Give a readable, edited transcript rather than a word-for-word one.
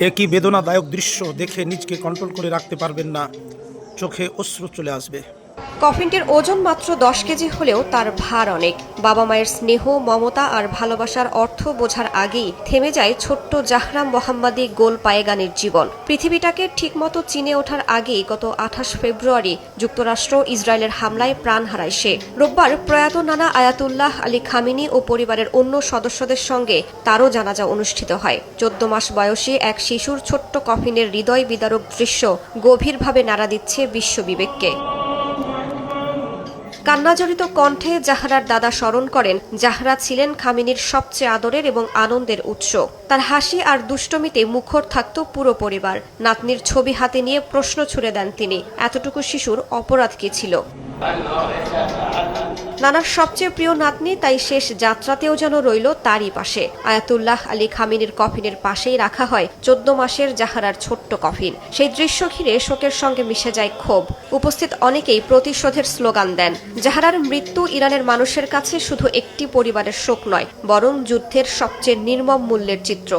একই বেদনাদায়ক দৃশ্য দেখে নিজকে কন্ট্রোল করে রাখতে পারবেন না, চোখে অশ্রু চলে আসবে। কফিনটির ওজন মাত্র 10 কেজি হলেও তার ভার অনেক। বাবা মায়ের স্নেহ, মমতা আর ভালোবাসার অর্থ বোঝার আগেই থেমে যায় ছোট্ট জাহরা মোহাম্মদী গোল পায়েগানির জীবন। পৃথিবীটাকে ঠিকমতো চিনে ওঠার আগেই গত 28 ফেব্রুয়ারি যুক্তরাষ্ট্র ইসরায়েলের হামলায় প্রাণ হারায় সে। রোববার প্রয়াত নানা আয়াতুল্লাহ আলী খামিনি ও পরিবারের অন্য সদস্যদের সঙ্গে তারও জানাজা অনুষ্ঠিত হয়। 14 মাস বয়সী এক শিশুর ছোট্ট কফিনের হৃদয় বিদারক দৃশ্য গভীরভাবে নাড়া দিচ্ছে বিশ্ব বিবেককে। কান্নাজড়িত কণ্ঠে জাহরার দাদা স্মরণ করেন, জাহরা ছিলেন খামিনির সবচেয়ে আদরের এবং আনন্দের উৎস। তার হাসি আর দুষ্টমিতে মুখর থাকত পুরো পরিবার। নাতনির ছবি হাতে নিয়ে প্রশ্ন ছুড়ে দেন তিনি, এতটুকু শিশুর অপরাধ কি ছিল? নানার সবচেয়ে প্রিয় নাতনি, তাই শেষ যাত্রাতেও যেন রইল তারই পাশে। আয়াতুল্লাহ আলী খামিনির কফিনের পাশেই রাখা হয় 14 মাসের জাহরার ছোট্ট কফিন। সেই দৃশ্য ঘিরে শোকের সঙ্গে মিশে যায় ক্ষোভ। উপস্থিত অনেকেই প্রতিশোধের স্লোগান দেন। জাহরার মৃত্যু ইরানের মানুষের কাছে শুধু একটি পরিবারের শোক নয়, বরং যুদ্ধের সবচেয়ে নির্মম মূল্যের চিত্র।